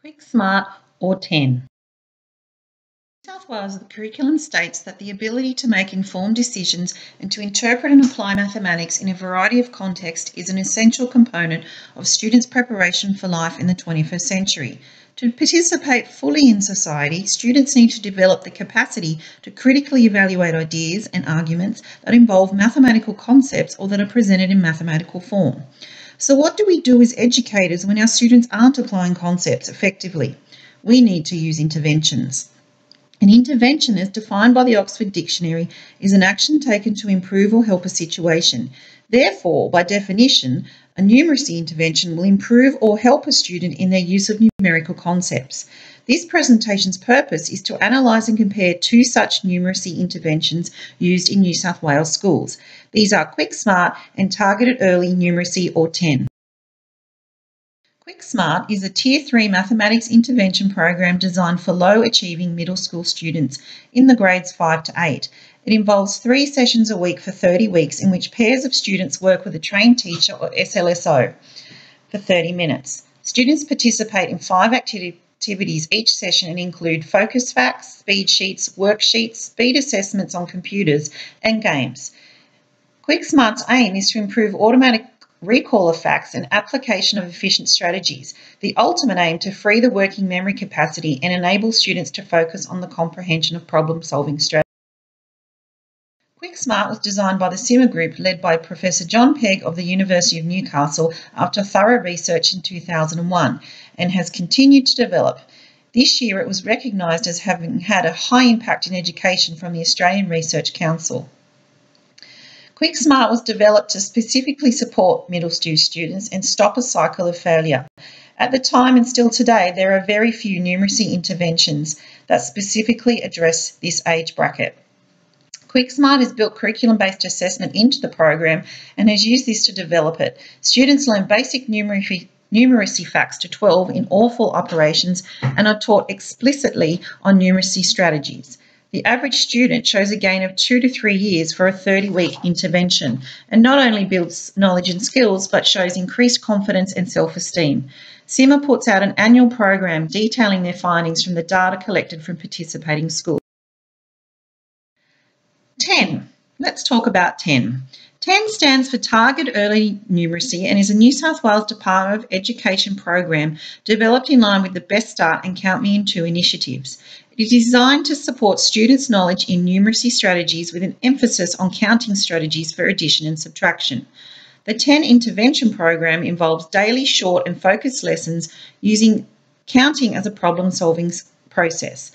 QuickSmart or 10. In New South Wales, the curriculum states that the ability to make informed decisions and to interpret and apply mathematics in a variety of contexts is an essential component of students' preparation for life in the 21st century. To participate fully in society, students need to develop the capacity to critically evaluate ideas and arguments that involve mathematical concepts or that are presented in mathematical form. So what do we do as educators when our students aren't applying concepts effectively? We need to use interventions. An intervention, as defined by the Oxford Dictionary, is an action taken to improve or help a situation. Therefore, by definition, a numeracy intervention will improve or help a student in their use of numerical concepts. This presentation's purpose is to analyse and compare two such numeracy interventions used in New South Wales schools. These are QuickSmart and Targeted Early Numeracy or 10. QuickSmart is a Tier 3 mathematics intervention program designed for low-achieving middle school students in the grades 5 to 8. It involves 3 sessions a week for 30 weeks in which pairs of students work with a trained teacher or SLSO for 30 minutes. Students participate in 5 activities each session and include focus facts, speed sheets, worksheets, speed assessments on computers, and games. QuickSmart's aim is to improve automatic recall of facts and application of efficient strategies, the ultimate aim to free the working memory capacity and enable students to focus on the comprehension of problem-solving strategies. QuickSmart was designed by the Simmer Group led by Professor John Pegg of the University of Newcastle after thorough research in 2001 and has continued to develop. This year it was recognised as having had a high impact in education from the Australian Research Council. QuickSmart was developed to specifically support middle school students and stop a cycle of failure. At the time and still today, there are very few numeracy interventions that specifically address this age bracket. QuickSmart has built curriculum-based assessment into the program and has used this to develop it. Students learn basic numeracy facts to 12 in all 4 operations and are taught explicitly on numeracy strategies. The average student shows a gain of 2 to 3 years for a 30-week intervention and not only builds knowledge and skills but shows increased confidence and self-esteem. Simmer puts out an annual program detailing their findings from the data collected from participating schools. 10. Let's talk about 10. 10 stands for Target Early Numeracy and is a New South Wales Department of Education program developed in line with the Best Start and Count Me in 2 initiatives. It is designed to support students' knowledge in numeracy strategies with an emphasis on counting strategies for addition and subtraction. The 10 intervention program involves daily short and focused lessons using counting as a problem-solving process.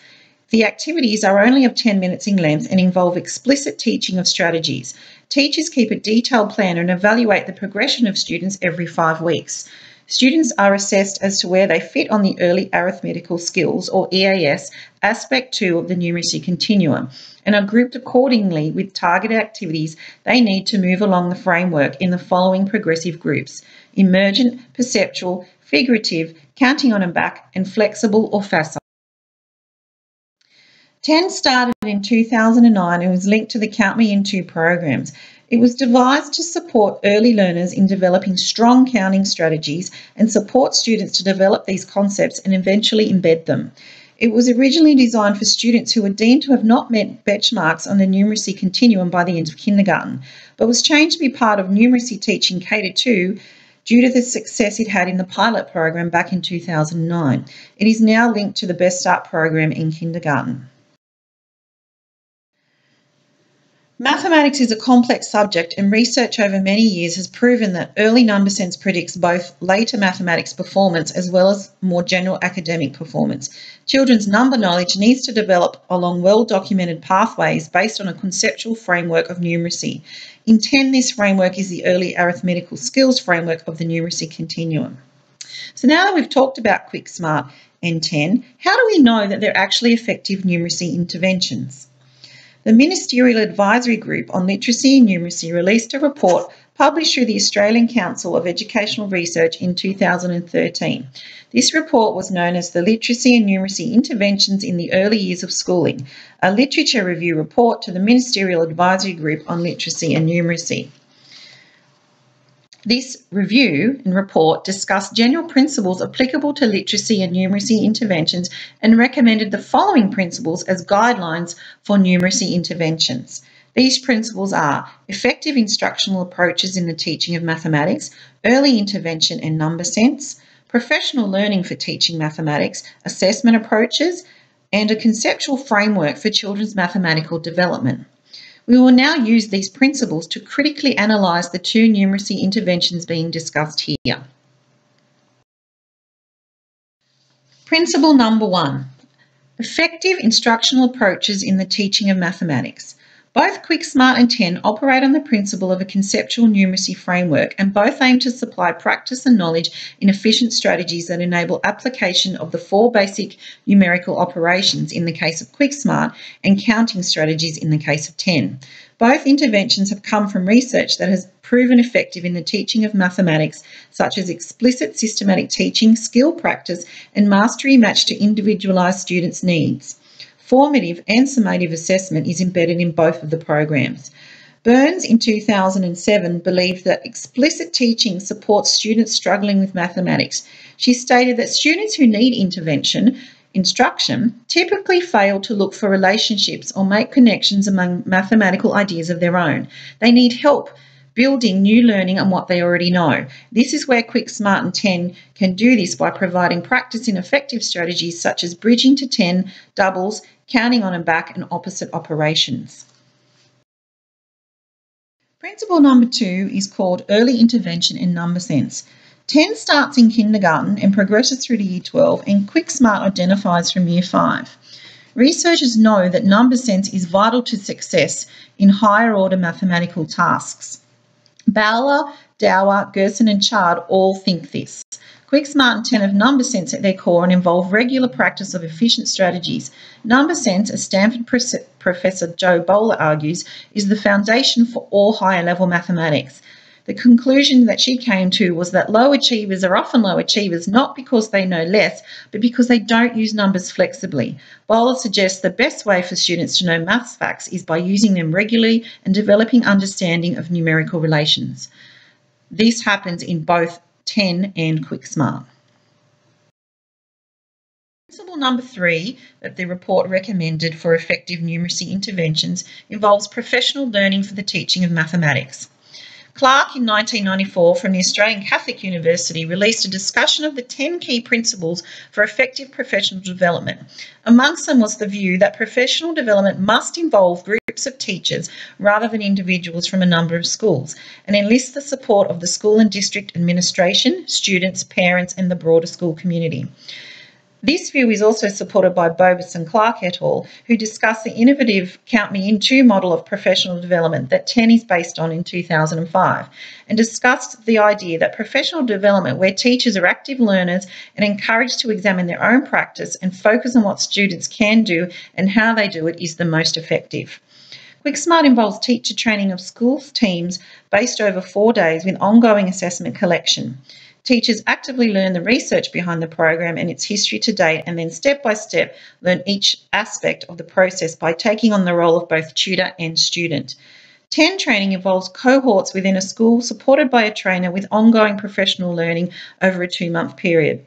The activities are only of 10 minutes in length and involve explicit teaching of strategies. Teachers keep a detailed plan and evaluate the progression of students every 5 weeks. Students are assessed as to where they fit on the Early Arithmetical Skills, or EAS, Aspect 2 of the numeracy continuum, and are grouped accordingly with targeted activities they need to move along the framework in the following progressive groups: emergent, perceptual, figurative, counting on and back, and flexible or facile. 10 started in 2009 and was linked to the Count Me in 2 programs. It was devised to support early learners in developing strong counting strategies and support students to develop these concepts and eventually embed them. It was originally designed for students who were deemed to have not met benchmarks on the numeracy continuum by the end of kindergarten, but was changed to be part of numeracy teaching K-2 due to the success it had in the pilot program back in 2009. It is now linked to the Best Start program in kindergarten. Mathematics is a complex subject and research over many years has proven that early number sense predicts both later mathematics performance as well as more general academic performance. Children's number knowledge needs to develop along well-documented pathways based on a conceptual framework of numeracy. In 10, this framework is the Early Arithmetical Skills framework of the numeracy continuum. So now that we've talked about QuickSmart and 10, how do we know that they're actually effective numeracy interventions? The Ministerial Advisory Group on Literacy and Numeracy released a report published through the Australian Council of Educational Research in 2013. This report was known as the Literacy and Numeracy Interventions in the Early Years of Schooling, a literature review report to the Ministerial Advisory Group on Literacy and Numeracy. This review and report discussed general principles applicable to literacy and numeracy interventions and recommended the following principles as guidelines for numeracy interventions. These principles are effective instructional approaches in the teaching of mathematics, early intervention and number sense, professional learning for teaching mathematics, assessment approaches, and a conceptual framework for children's mathematical development. We will now use these principles to critically analyse the two numeracy interventions being discussed here. Principle number 1, effective instructional approaches in the teaching of mathematics. Both QuickSmart and 10 operate on the principle of a conceptual numeracy framework, and both aim to supply practice and knowledge in efficient strategies that enable application of the 4 basic numerical operations in the case of QuickSmart and counting strategies in the case of 10. Both interventions have come from research that has proven effective in the teaching of mathematics, such as explicit systematic teaching, skill practice, and mastery matched to individualised students' needs. Formative and summative assessment is embedded in both of the programs. Burns in 2007 believed that explicit teaching supports students struggling with mathematics. She stated that students who need instruction typically fail to look for relationships or make connections among mathematical ideas of their own. They need help building new learning on what they already know. This is where QuickSmart and 10 can do this by providing practice in effective strategies such as bridging to 10, doubles, counting on and back, and opposite operations. Principle number 2 is called early intervention in number sense. 10 starts in kindergarten and progresses through to year 12, and QuickSmart identifies from year 5. Researchers know that number sense is vital to success in higher order mathematical tasks. Bowler, Dower, Gerson and Chard all think this. QuickSmart and 10 have number sense at their core and involve regular practice of efficient strategies. Number sense, as Stanford Professor Joe Bowler argues, is the foundation for all higher level mathematics. The conclusion that she came to was that low achievers are often low achievers not because they know less, but because they don't use numbers flexibly. Bowler suggests the best way for students to know maths facts is by using them regularly and developing understanding of numerical relations. This happens in both 10 and QuickSmart. Principle number 3 that the report recommended for effective numeracy interventions involves professional learning for the teaching of mathematics. Clark in 1994 from the Australian Catholic University released a discussion of the 10 key principles for effective professional development. Amongst them was the view that professional development must involve groups of teachers rather than individuals from a number of schools, and enlist the support of the school and district administration, students, parents, and the broader school community. This view is also supported by Bobus and Clark et al., who discuss the innovative Count Me In 2 model of professional development that 10 is based on in 2005, and discussed the idea that professional development where teachers are active learners and encouraged to examine their own practice and focus on what students can do and how they do it is the most effective. QuickSmart involves teacher training of schools teams based over 4 days with ongoing assessment collection. Teachers actively learn the research behind the program and its history to date, and then step by step learn each aspect of the process by taking on the role of both tutor and student. 10 training involves cohorts within a school supported by a trainer with ongoing professional learning over a 2-month period.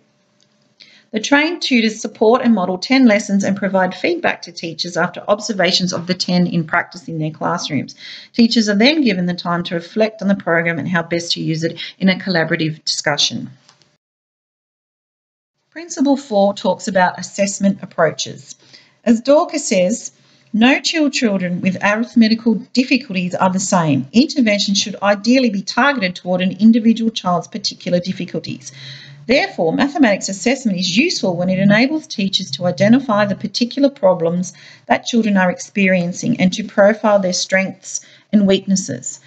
The trained tutors support and model 10 lessons and provide feedback to teachers after observations of the 10 in practice in their classrooms. Teachers are then given the time to reflect on the program and how best to use it in a collaborative discussion. Principle 4 talks about assessment approaches. As Dorcas says, no two children with arithmetical difficulties are the same. Intervention should ideally be targeted toward an individual child's particular difficulties. Therefore, mathematics assessment is useful when it enables teachers to identify the particular problems that children are experiencing and to profile their strengths and weaknesses.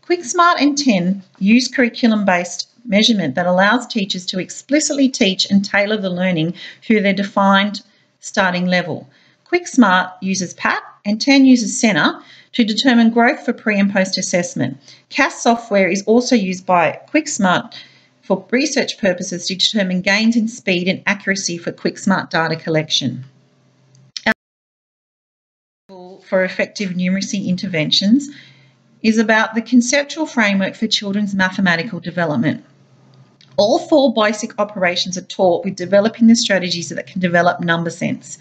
QuickSmart and 10 use curriculum-based measurement that allows teachers to explicitly teach and tailor the learning through their defined starting level. QuickSmart uses PAT and 10 uses CENA to determine growth for pre- and post-assessment. CAS software is also used by QuickSmart for research purposes to determine gains in speed and accuracy for QuickSmart data collection. For effective numeracy interventions is about the conceptual framework for children's mathematical development. All 4 basic operations are taught with developing the strategies that can develop number sense.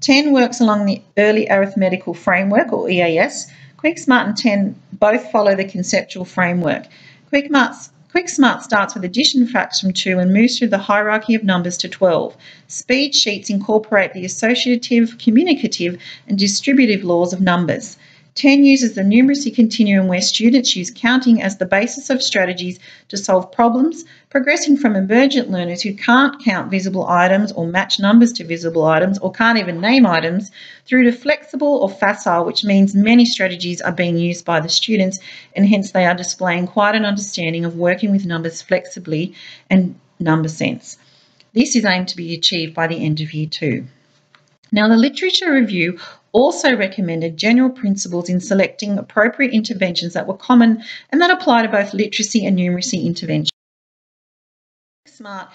10 works along the early arithmetical framework, or EAS. QuickSmart and 10 both follow the conceptual framework. QuickSmart starts with addition facts from 2 and moves through the hierarchy of numbers to 12. Speed sheets incorporate the associative, communicative, and distributive laws of numbers. 10 uses the numeracy continuum where students use counting as the basis of strategies to solve problems, progressing from emergent learners who can't count visible items or match numbers to visible items or can't even name items, through to flexible or facile, which means many strategies are being used by the students and hence they are displaying quite an understanding of working with numbers flexibly and number sense. This is aimed to be achieved by the end of Year 2. Now, the literature review also recommended general principles in selecting appropriate interventions that were common and that apply to both literacy and numeracy interventions. QuickSmart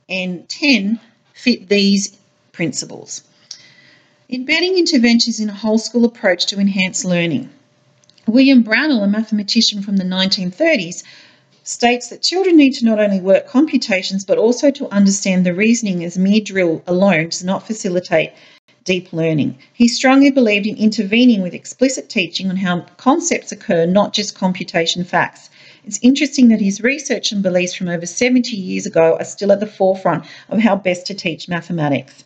and 10 fit these principles. Embedding interventions in a whole school approach to enhance learning. William Brownell, a mathematician from the 1930s, states that children need to not only work computations but also to understand the reasoning, as mere drill alone does not facilitate deep learning. He strongly believed in intervening with explicit teaching on how concepts occur, not just computation facts. It's interesting that his research and beliefs from over 70 years ago are still at the forefront of how best to teach mathematics.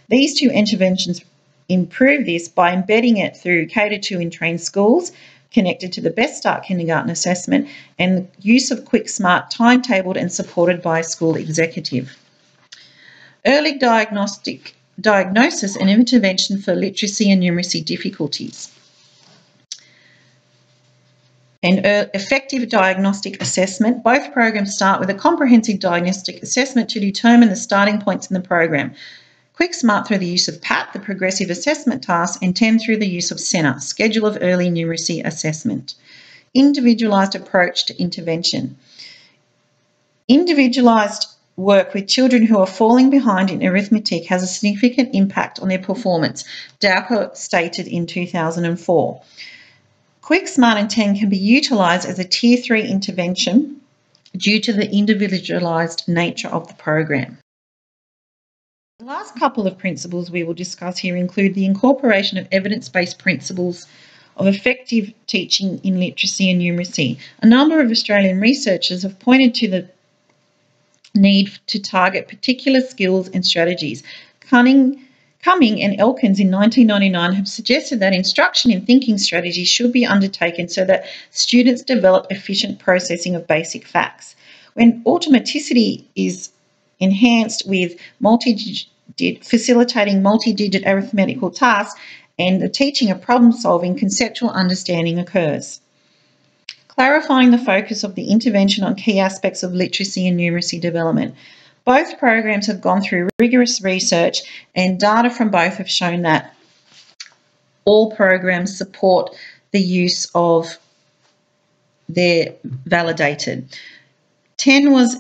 These 2 interventions improve this by embedding it through catered to in trained schools, connected to the Best Start Kindergarten assessment, and the use of QuickSmart timetabled and supported by a school executive. Early diagnosis and intervention for literacy and numeracy difficulties. And effective diagnostic assessment. Both programs start with a comprehensive diagnostic assessment to determine the starting points in the program. QuickSmart through the use of PAT, the progressive assessment task, and 10 through the use of SENA, Schedule of Early Numeracy Assessment. Individualised approach to intervention. Individualised work with children who are falling behind in arithmetic has a significant impact on their performance, Dowker stated in 2004. QuickSmart and 10 can be utilised as a Tier 3 intervention due to the individualised nature of the program. The last couple of principles we will discuss here include the incorporation of evidence-based principles of effective teaching in literacy and numeracy. A number of Australian researchers have pointed to the need to target particular skills and strategies. Cumming and Elkins in 1999 have suggested that instruction in thinking strategies should be undertaken so that students develop efficient processing of basic facts. When automaticity is enhanced with facilitating multi-digit arithmetical tasks and the teaching of problem-solving, conceptual understanding occurs. Clarifying the focus of the intervention on key aspects of literacy and numeracy development. Both programs have gone through rigorous research and data from both have shown that all programs support the use of their validated. 10 was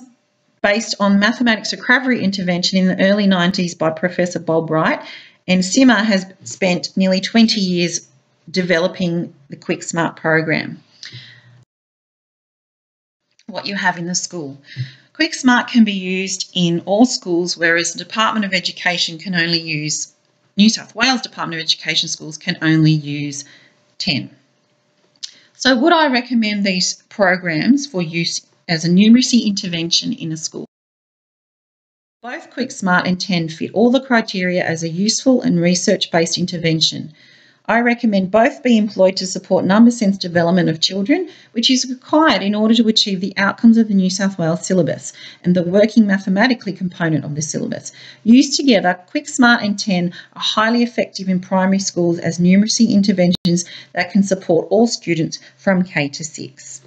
based on mathematics recovery intervention in the early 90s by Professor Bob Wright, and SIMA has spent nearly 20 years developing the QuickSmart program. What you have in the school. QuickSmart can be used in all schools, whereas the Department of Education can only use, New South Wales Department of Education schools can only use 10. So would I recommend these programs for use as a numeracy intervention in a school? Both QuickSmart and 10 fit all the criteria as a useful and research-based intervention. I recommend both be employed to support number sense development of children, which is required in order to achieve the outcomes of the New South Wales syllabus and the working mathematically component of the syllabus. Used together, QuickSmart and 10 are highly effective in primary schools as numeracy interventions that can support all students from K to 6.